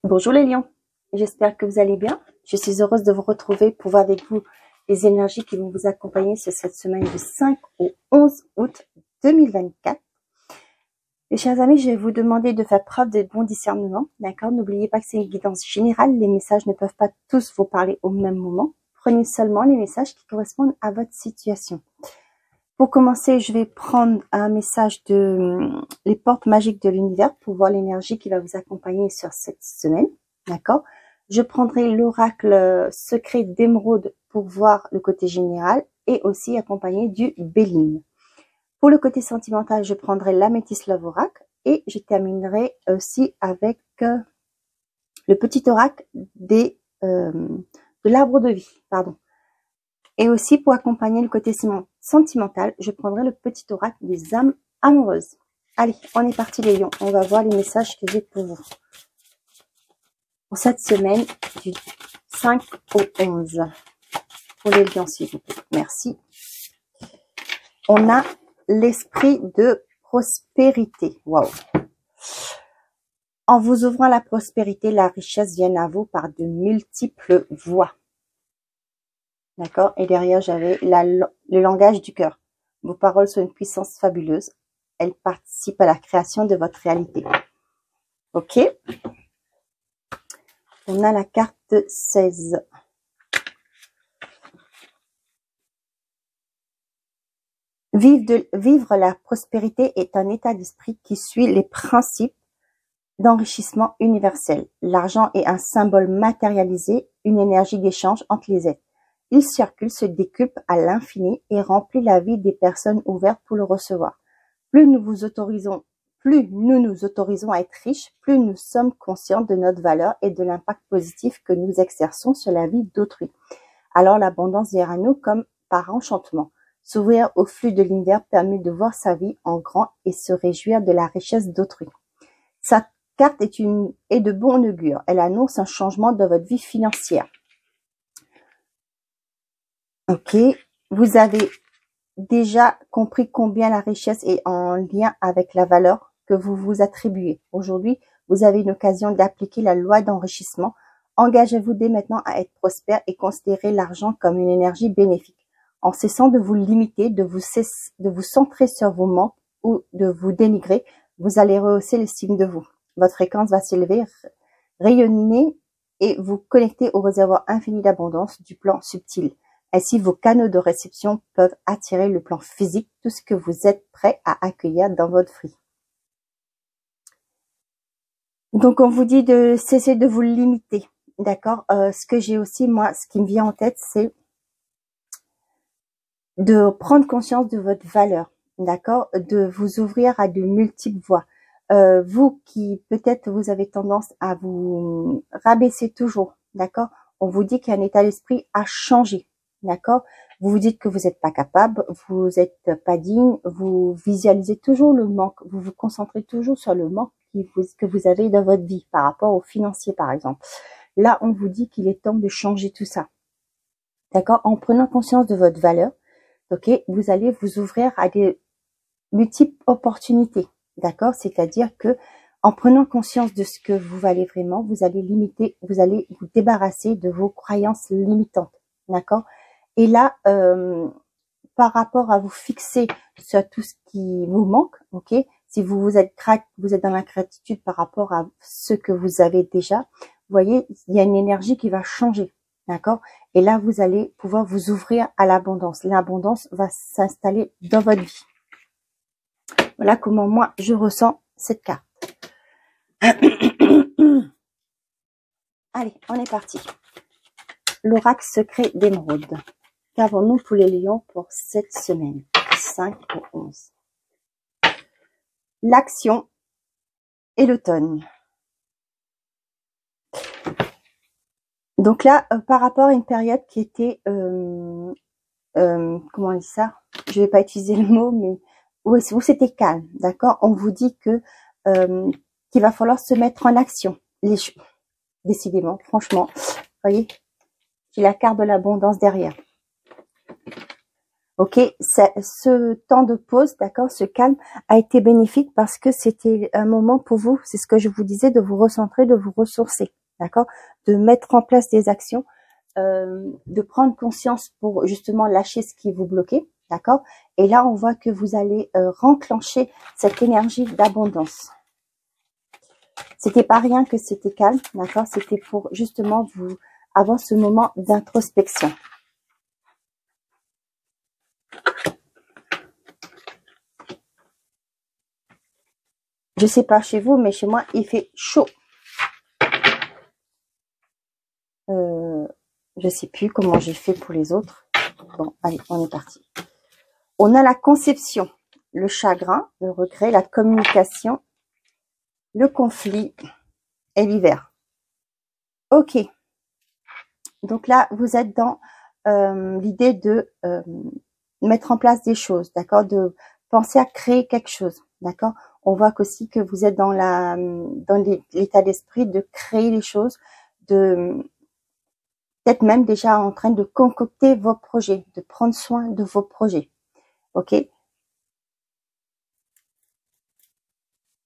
Bonjour les lions, j'espère que vous allez bien. Je suis heureuse de vous retrouver pour voir avec vous les énergies qui vont vous accompagner sur cette semaine du 5 au 11 août 2024. Mes chers amis, je vais vous demander de faire preuve de bon discernement, d'accord? N'oubliez pas que c'est une guidance générale, les messages ne peuvent pas tous vous parler au même moment. Prenez seulement les messages qui correspondent à votre situation. Pour commencer, je vais prendre un message de les portes magiques de l'univers pour voir l'énergie qui va vous accompagner sur cette semaine. D'accord? Je prendrai l'oracle secret d'émeraude pour voir le côté général et aussi accompagné du Béline. Pour le côté sentimental, je prendrai l'améthyste love oracle et je terminerai aussi avec le petit oracle de l'arbre de vie. Pardon. Et aussi, pour accompagner le côté sentimental, je prendrai le petit oracle des âmes amoureuses. Allez, on est parti les lions. On va voir les messages que j'ai pour vous. Pour cette semaine du 5 au 11. Pour les lions, s'il vous plaît. Merci. On a l'esprit de prospérité. Waouh. En vous ouvrant à la prospérité, la richesse vient à vous par de multiples voies. D'accord? Et derrière, j'avais le langage du cœur. Vos paroles sont une puissance fabuleuse. Elles participent à la création de votre réalité. Ok? On a la carte 16. Vivre la prospérité est un état d'esprit qui suit les principes d'enrichissement universel. L'argent est un symbole matérialisé, une énergie d'échange entre les êtres. Il circule, se décuple à l'infini et remplit la vie des personnes ouvertes pour le recevoir. Plus nous nous autorisons à être riches, plus nous sommes conscients de notre valeur et de l'impact positif que nous exerçons sur la vie d'autrui. Alors l'abondance vient à nous comme par enchantement. S'ouvrir au flux de l'univers permet de voir sa vie en grand et se réjouir de la richesse d'autrui. Sa carte est de bon augure. Elle annonce un changement dans votre vie financière. Ok, vous avez déjà compris combien la richesse est en lien avec la valeur que vous vous attribuez. Aujourd'hui, vous avez une occasion d'appliquer la loi d'enrichissement. Engagez-vous dès maintenant à être prospère et considérez l'argent comme une énergie bénéfique. En cessant de vous limiter, de vous centrer sur vos manques ou de vous dénigrer, vous allez rehausser l'estime de vous. Votre fréquence va s'élever, rayonner et vous connecter au réservoir infini d'abondance du plan subtil. Ainsi, vos canaux de réception peuvent attirer le plan physique, tout ce que vous êtes prêt à accueillir dans votre vie. Donc, on vous dit de cesser de vous limiter, d'accord? Ce que j'ai aussi, moi, ce qui me vient en tête, c'est de prendre conscience de votre valeur, d'accord? De vous ouvrir à de multiples voies. Vous qui, peut-être, vous avez tendance à vous rabaisser toujours, d'accord? On vous dit qu'il y a un état d'esprit à changer. D'accord? Vous vous dites que vous n'êtes pas capable, vous n'êtes pas digne, vous visualisez toujours le manque, vous vous concentrez toujours sur le manque que vous avez dans votre vie par rapport au financier, par exemple. Là, on vous dit qu'il est temps de changer tout ça. D'accord? En prenant conscience de votre valeur, ok, vous allez vous ouvrir à des multiples opportunités. D'accord? C'est-à-dire que en prenant conscience de ce que vous valez vraiment, vous allez vous débarrasser de vos croyances limitantes. D'accord? Et là, par rapport à vous fixer sur tout ce qui vous manque, ok, si vous êtes dans la gratitude par rapport à ce que vous avez déjà, vous voyez, il y a une énergie qui va changer, d'accord? Et là, vous allez pouvoir vous ouvrir à l'abondance. L'abondance va s'installer dans votre vie. Voilà comment moi, je ressens cette carte. Allez, on est parti. L'oracle secret d'émeraude. Qu'avons-nous pour les lions pour cette semaine, 5 au 11? L'action et l'automne. Donc là, par rapport à une période qui était, comment on dit ça? Je vais pas utiliser le mot, mais où c'était calme, d'accord? On vous dit que qu'il va falloir se mettre en action. Décidément, franchement, vous voyez, j'ai la carte de l'abondance derrière. Ok, ce temps de pause, d'accord, ce calme a été bénéfique parce que c'était un moment pour vous, c'est ce que je vous disais, de vous recentrer, de vous ressourcer, d'accord, de mettre en place des actions, de prendre conscience pour justement lâcher ce qui vous bloquait, d'accord. Et là, on voit que vous allez renclencher cette énergie d'abondance. C'était pas rien que c'était calme, d'accord. C'était pour justement vous avoir ce moment d'introspection. Je sais pas chez vous, mais chez moi, il fait chaud. Je sais plus comment j'ai fait pour les autres. Bon, allez, on est parti. On a la conception, le chagrin, le regret, la communication, le conflit et l'hiver. Ok. Donc là, vous êtes dans l'idée de mettre en place des choses, d'accord, de penser à créer quelque chose, d'accord. On voit qu'aussi que vous êtes dans l'état d'esprit de créer les choses, de peut-être même déjà en train de concocter vos projets, de prendre soin de vos projets, ok.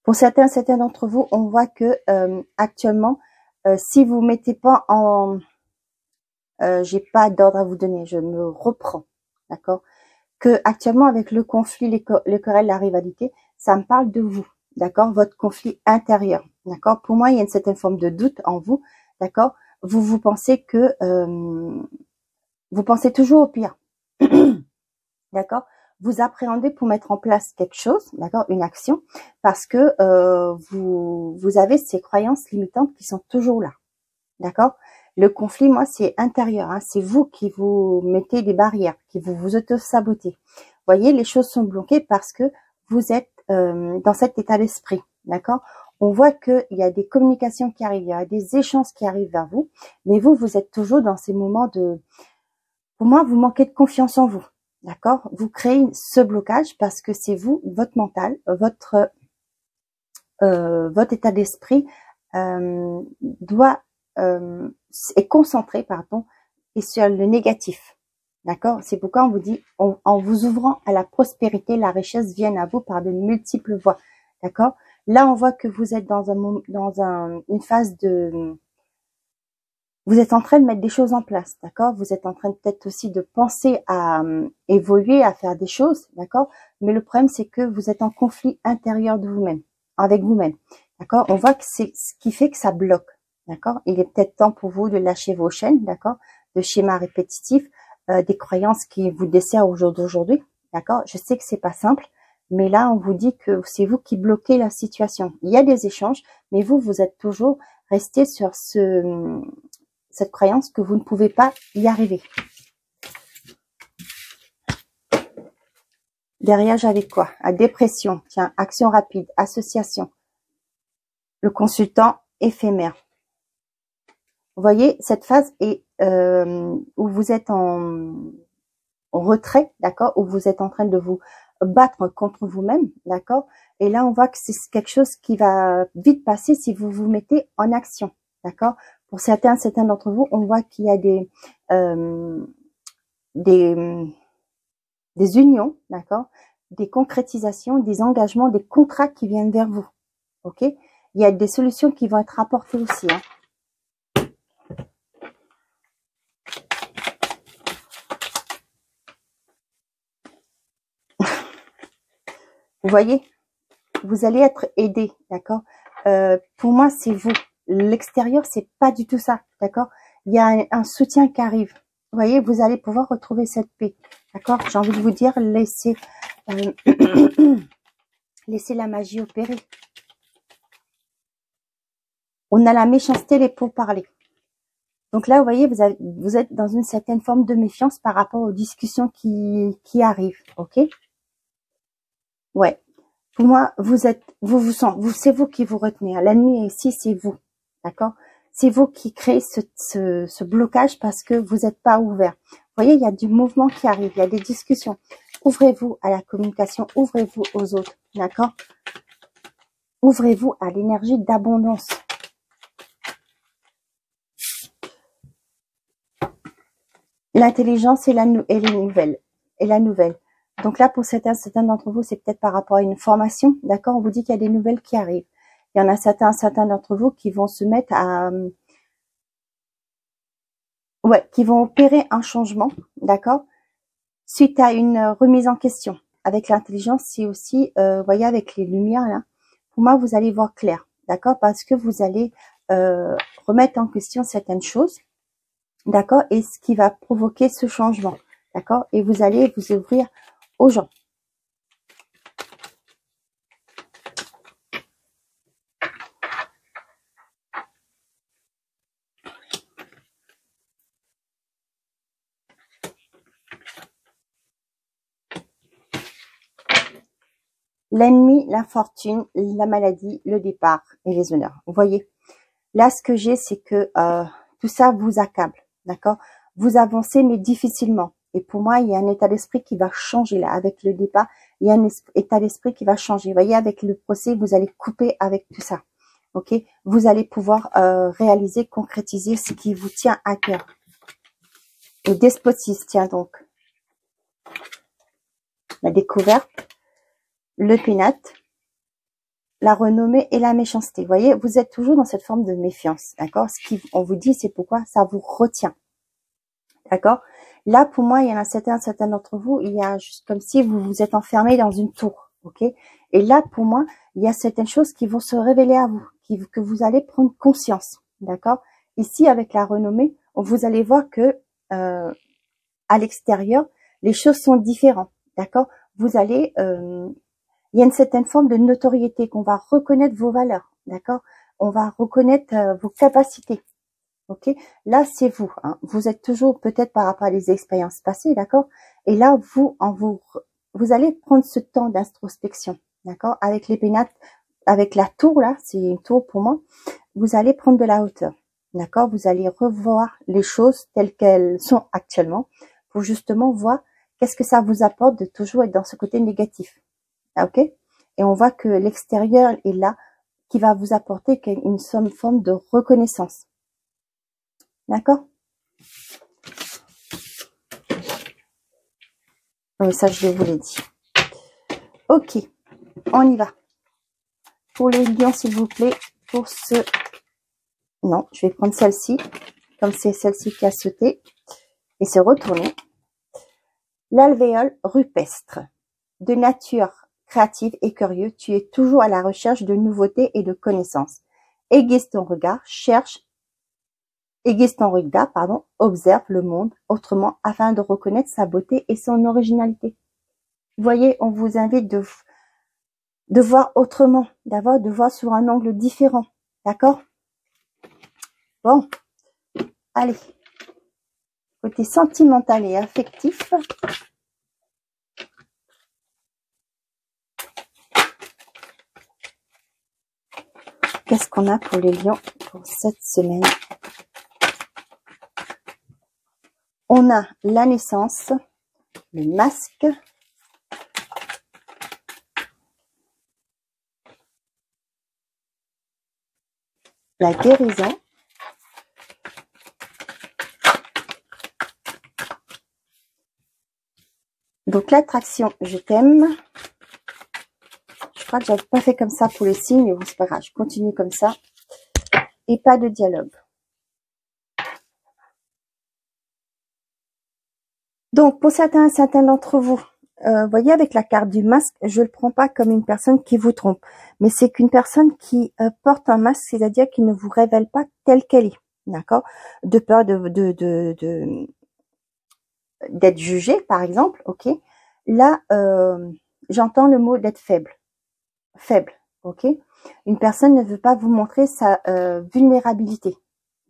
Pour certains d'entre vous, on voit que actuellement, si vous mettez pas en j'ai pas d'ordre à vous donner, je me reprends, d'accord, que actuellement avec le conflit, les querelles, la rivalité, ça me parle de vous, d'accord, votre conflit intérieur, d'accord. Pour moi, il y a une certaine forme de doute en vous, d'accord. Vous pensez que vous pensez toujours au pire, d'accord. Vous appréhendez pour mettre en place quelque chose, d'accord, une action, parce que vous avez ces croyances limitantes qui sont toujours là, d'accord. Le conflit, moi, c'est intérieur, hein, c'est vous qui vous mettez des barrières, qui vous auto-sabotez. Voyez, les choses sont bloquées parce que vous êtes dans cet état d'esprit, d'accord. On voit qu'il y a des communications qui arrivent, il y a des échanges qui arrivent vers vous, mais vous êtes toujours dans ces moments de... Pour moi, vous manquez de confiance en vous, d'accord. Vous créez ce blocage parce que c'est vous, votre mental, votre état d'esprit est concentré, pardon, et sur le négatif. D'accord. C'est pourquoi on vous dit, en vous ouvrant à la prospérité, la richesse vient à vous par de multiples voies. D'accord. Là, on voit que vous êtes dans une phase de... Vous êtes en train de mettre des choses en place, d'accord. Vous êtes en train peut-être aussi de penser à évoluer, à faire des choses, d'accord. Mais le problème, c'est que vous êtes en conflit intérieur de vous-même, avec vous-même, d'accord. On voit que c'est ce qui fait que ça bloque, d'accord. Il est peut-être temps pour vous de lâcher vos chaînes, d'accord, de schémas répétitifs, des croyances qui vous desservent au jour d'aujourd'hui, d'accord. Je sais que c'est pas simple, mais là, on vous dit que c'est vous qui bloquez la situation. Il y a des échanges, mais vous êtes toujours resté sur cette croyance que vous ne pouvez pas y arriver. Derrière, j'avais quoi? La dépression, tiens, action rapide, association, le consultant éphémère. Vous voyez, cette phase est où vous êtes en retrait, d'accord, où vous êtes en train de vous battre contre vous-même, d'accord. Et là, on voit que c'est quelque chose qui va vite passer si vous vous mettez en action, d'accord. Pour certains d'entre vous, on voit qu'il y a des unions, d'accord, des concrétisations, des engagements, des contrats qui viennent vers vous, ok. Il y a des solutions qui vont être apportées aussi, hein. Vous voyez, vous allez être aidé, d'accord. Pour moi, c'est vous. L'extérieur, c'est pas du tout ça, d'accord. Il y a un soutien qui arrive. Vous voyez, vous allez pouvoir retrouver cette paix, d'accord. J'ai envie de vous dire, laissez la magie opérer. On a la méchanceté, les pourparlers. Donc là, vous voyez, vous êtes dans une certaine forme de méfiance par rapport aux discussions qui arrivent, ok. Ouais. Pour moi, c'est vous qui vous retenez. L'ennemi ici, c'est vous, d'accord. C'est vous qui créez ce blocage parce que vous n'êtes pas ouvert. Vous voyez, il y a du mouvement qui arrive, il y a des discussions. Ouvrez-vous à la communication, ouvrez-vous aux autres, d'accord. Ouvrez-vous à l'énergie d'abondance. L'intelligence et les nouvelles. et la nouvelle. Donc là, pour certains d'entre vous, c'est peut-être par rapport à une formation, d'accord? On vous dit qu'il y a des nouvelles qui arrivent. Il y en a certains d'entre vous qui vont se mettre à... Ouais, qui vont opérer un changement, d'accord? Suite à une remise en question. Avec l'intelligence, c'est aussi, voyez, avec les lumières, là, pour moi, vous allez voir clair, d'accord? Parce que vous allez remettre en question certaines choses, d'accord? Et ce qui va provoquer ce changement, d'accord? Et vous allez vous ouvrir aux gens. L'ennemi, l'infortune, la maladie, le départ et les honneurs. Vous voyez, là, ce que j'ai, c'est que tout ça vous accable, d'accord? Vous avancez, mais difficilement. Et pour moi, il y a un état d'esprit qui va changer là. Avec le départ, il y a un état d'esprit qui va changer. Vous voyez, avec le procès, vous allez couper avec tout ça. Ok? Vous allez pouvoir réaliser, concrétiser ce qui vous tient à cœur. Le despotisme, tiens donc. La découverte, le pénate, la renommée et la méchanceté. Vous voyez, vous êtes toujours dans cette forme de méfiance, d'accord? Ce qu'on vous dit, c'est pourquoi ça vous retient, d'accord? Là, pour moi, il y en a certains d'entre vous, il y a juste comme si vous vous êtes enfermé dans une tour, ok? Et là, pour moi, il y a certaines choses qui vont se révéler à vous, que vous allez prendre conscience, d'accord? Ici, avec la renommée, vous allez voir que à l'extérieur, les choses sont différentes, d'accord? Vous allez il y a une certaine forme de notoriété qu'on va reconnaître vos valeurs, d'accord? On va reconnaître vos capacités, ok? Là, c'est vous, hein. Vous êtes toujours peut-être par rapport à des expériences passées, d'accord? Et là, vous allez prendre ce temps d'introspection, d'accord? Avec les pénates, avec la tour, là, c'est une tour pour moi, vous allez prendre de la hauteur, d'accord? Vous allez revoir les choses telles qu'elles sont actuellement pour justement voir qu'est-ce que ça vous apporte de toujours être dans ce côté négatif. Ok? Et on voit que l'extérieur est là, qui va vous apporter une forme de reconnaissance. D'accord? Oui, ça, je vous l'ai dit. Ok, on y va. Pour les lions, s'il vous plaît, pour ce... Non, je vais prendre celle-ci, comme c'est celle-ci qui a sauté, et se retourner. L'alvéole rupestre, de nature créative et curieux, tu es toujours à la recherche de nouveautés et de connaissances. Aiguise ton regard, observe le monde autrement afin de reconnaître sa beauté et son originalité. Vous voyez, on vous invite de voir autrement, de voir sur un angle différent. D'accord? Bon, allez. Côté sentimental et affectif. Qu'est-ce qu'on a pour les lions pour cette semaine? On a la naissance, le masque, la guérison, donc l'attraction, je t'aime. Je crois que j'avais pas fait comme ça pour les signes, mais bon, c'est pas grave, je continue comme ça. Et pas de dialogue. Donc, pour certains d'entre vous, voyez, avec la carte du masque, je le prends pas comme une personne qui vous trompe, mais c'est qu'une personne qui porte un masque, c'est-à-dire qui ne vous révèle pas telle qu'elle est, d'accord? De peur d'être jugé, par exemple, ok? Là, j'entends le mot d'être faible, ok? Une personne ne veut pas vous montrer sa vulnérabilité.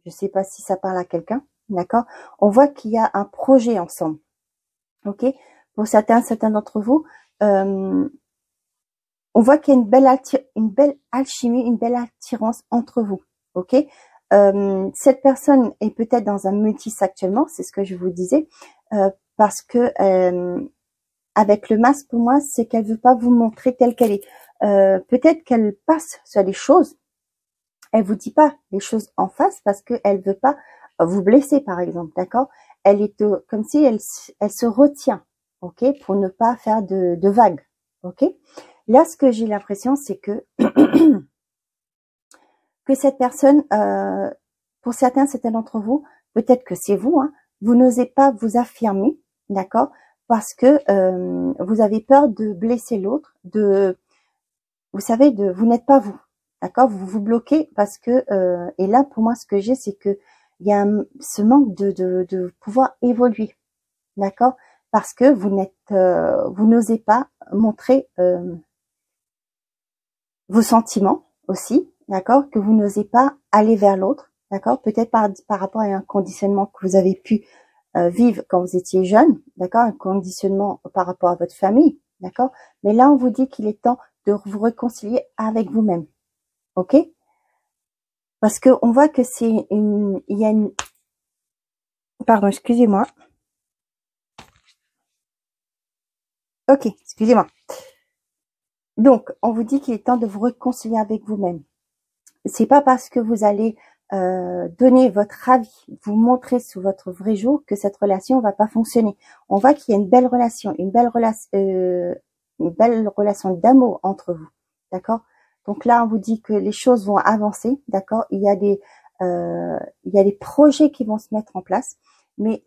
Je sais pas si ça parle à quelqu'un, d'accord? On voit qu'il y a un projet ensemble. Ok, pour certains d'entre vous, on voit qu'il y a une belle alchimie, une belle attirance entre vous. Ok, cette personne est peut-être dans un multis actuellement, c'est ce que je vous disais, parce que avec le masque, pour moi, c'est qu'elle veut pas vous montrer telle qu'elle est. Peut-être qu'elle passe sur les choses, elle vous dit pas les choses en face parce qu'elle veut pas vous blesser, par exemple, d'accord? Elle est comme si elle se retient, ok, pour ne pas faire de vagues, ok. Là, ce que j'ai l'impression, c'est que que cette personne, pour certains d'entre vous, peut-être que c'est vous, hein, vous n'osez pas vous affirmer, d'accord, parce que vous avez peur de blesser l'autre, vous savez, vous n'êtes pas vous, d'accord, vous vous bloquez parce que, et là, pour moi, ce que j'ai, c'est que il y a ce manque de pouvoir évoluer, d'accord, parce que vous n'osez pas montrer vos sentiments aussi, d'accord, que vous n'osez pas aller vers l'autre, d'accord, peut-être par rapport à un conditionnement que vous avez pu vivre quand vous étiez jeune, d'accord, un conditionnement par rapport à votre famille, d'accord, mais là on vous dit qu'il est temps de vous réconcilier avec vous-même, ok, parce que on voit que il y a une, pardon, excusez-moi, ok, excusez-moi, donc on vous dit qu'il est temps de vous réconcilier avec vous-même. C'est pas parce que vous allez donner votre avis, vous montrer sous votre vrai jour que cette relation va pas fonctionner. On voit qu'il y a une belle relation, une belle relation d'amour entre vous, d'accord. Donc là, on vous dit que les choses vont avancer, d'accord. Il y a des projets qui vont se mettre en place, mais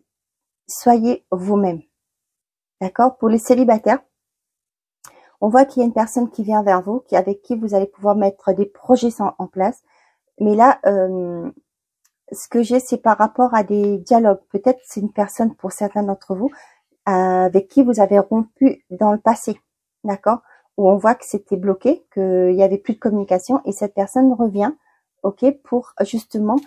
soyez vous-même, d'accord. Pour les célibataires, on voit qu'il y a une personne qui vient vers vous, avec qui vous allez pouvoir mettre des projets en place. Mais là, ce que j'ai, c'est par rapport à des dialogues. Peut-être c'est une personne, pour certains d'entre vous, avec qui vous avez rompu dans le passé, d'accord, où on voit que c'était bloqué, qu'il y avait plus de communication, et cette personne revient, ok, pour justement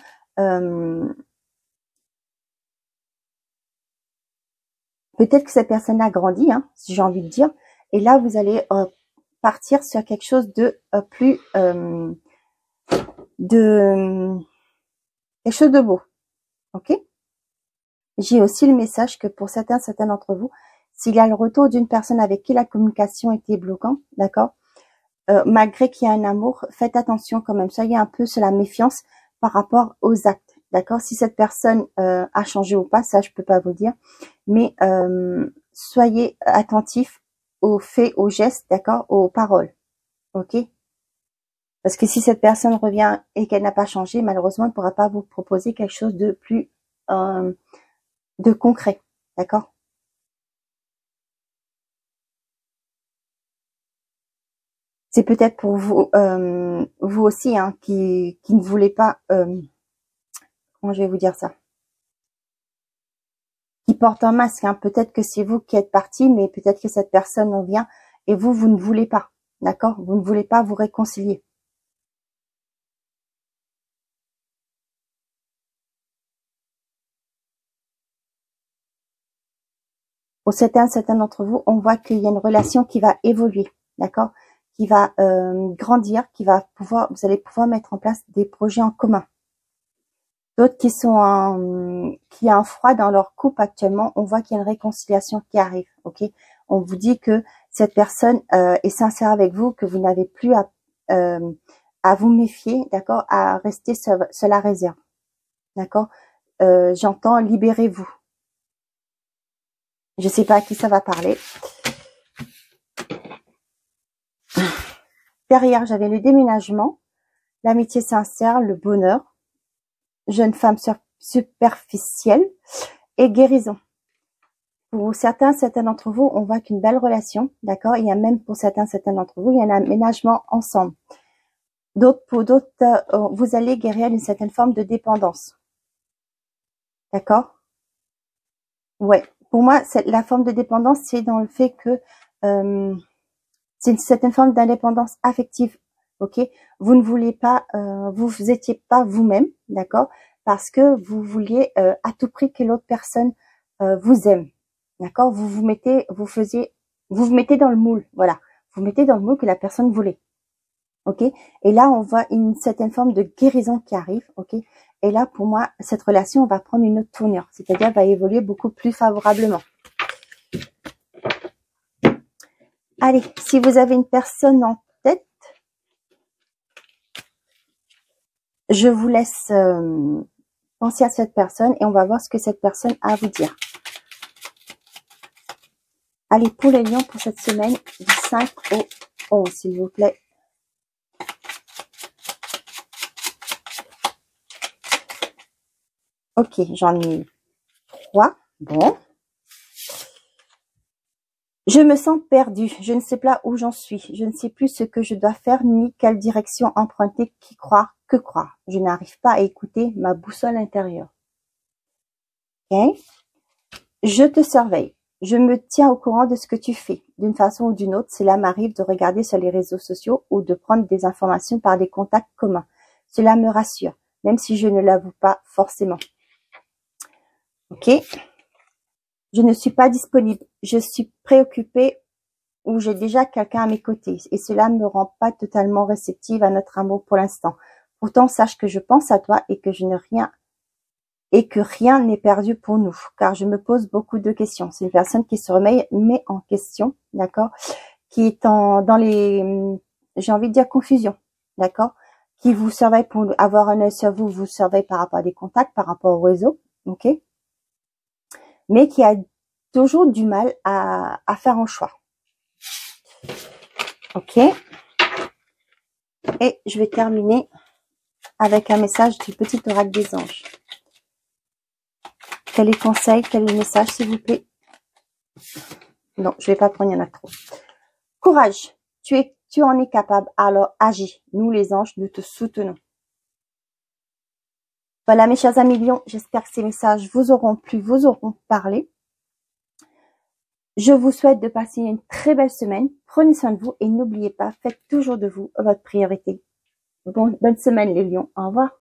peut-être que cette personne a grandi, hein, si j'ai envie de dire, et là vous allez partir sur quelque chose de plus quelque chose de beau, ok. J'ai aussi le message que pour certains d'entre vous, s'il y a le retour d'une personne avec qui la communication était bloquante, d'accord, malgré qu'il y a un amour, faites attention quand même, soyez un peu sur la méfiance par rapport aux actes, d'accord. Si cette personne a changé ou pas, ça je peux pas vous dire, mais soyez attentifs aux faits, aux gestes, d'accord, aux paroles, ok. Parce que si cette personne revient et qu'elle n'a pas changé, malheureusement, elle ne pourra pas vous proposer quelque chose de plus de concret, d'accord. C'est peut-être pour vous, vous aussi, hein, qui ne voulez pas, comment je vais vous dire ça, qui porte un masque, hein. Peut-être que c'est vous qui êtes parti, mais peut-être que cette personne revient et vous ne voulez pas, d'accord. Vous ne voulez pas vous réconcilier. Pour certains d'entre vous, on voit qu'il y a une relation qui va évoluer, d'accord, qui va grandir, vous allez pouvoir mettre en place des projets en commun. D'autres qui a un froid dans leur couple actuellement, on voit qu'il y a une réconciliation qui arrive, ok. On vous dit que cette personne est sincère avec vous, que vous n'avez plus à vous méfier, d'accord, à rester sur la réserve, d'accord. J'entends libérez-vous. Je sais pas à qui ça va parler. Derrière, j'avais le déménagement, l'amitié sincère, le bonheur, jeune femme superficielle et guérison. Pour certains d'entre vous, on voit qu'une belle relation, d'accord. Il y a même pour certains d'entre vous, il y a un aménagement ensemble. Pour d'autres, vous allez guérir une certaine forme de dépendance, d'accord. Ouais. Pour moi, la forme de dépendance, c'est dans le fait que c'est une certaine forme d'indépendance affective, ok. Vous ne voulez pas, vous étiez pas vous-même, d'accord, parce que vous vouliez à tout prix que l'autre personne vous aime, d'accord. Vous vous mettez dans le moule, voilà, vous mettez dans le moule que la personne voulait, ok. Et là, on voit une certaine forme de guérison qui arrive, ok. Et là, pour moi, cette relation va prendre une autre tournure, c'est-à-dire va évoluer beaucoup plus favorablement. Allez, si vous avez une personne en tête, je vous laisse penser à cette personne et on va voir ce que cette personne a à vous dire. Allez, pour les lions, pour cette semaine, du 5 au 11, s'il vous plaît. Ok, j'en ai 3. Bon. Je me sens perdue. Je ne sais pas où j'en suis. Je ne sais plus ce que je dois faire ni quelle direction emprunter, qui croire, que croire. Je n'arrive pas à écouter ma boussole intérieure. Ok. Je te surveille. Je me tiens au courant de ce que tu fais. D'une façon ou d'une autre, cela m'arrive de regarder sur les réseaux sociaux ou de prendre des informations par des contacts communs. Cela me rassure, même si je ne l'avoue pas forcément. Ok. Je ne suis pas disponible. Je suis préoccupée ou j'ai déjà quelqu'un à mes côtés et cela me rend pas totalement réceptive à notre amour pour l'instant. Pourtant, sache que je pense à toi et que rien n'est perdu pour nous, car je me pose beaucoup de questions. C'est une personne qui se met en question, d'accord, qui est dans les, j'ai envie de dire confusion, d'accord, qui vous surveille pour avoir un œil sur vous, vous surveille par rapport à des contacts, par rapport au réseau, ok, mais qui a toujours du mal à faire un choix. Ok. Et je vais terminer avec un message du petit oracle des anges. Quel est le conseil, quel est le message, s'il vous plaît? Non, je vais pas prendre, il y en a trop. Courage, tu en es capable, alors agis. Nous les anges, nous te soutenons. Voilà mes chers amis lions, j'espère que ces messages vous auront plu, vous auront parlé. Je vous souhaite de passer une très belle semaine. Prenez soin de vous et n'oubliez pas, faites toujours de vous votre priorité. Bonne semaine les lions, au revoir.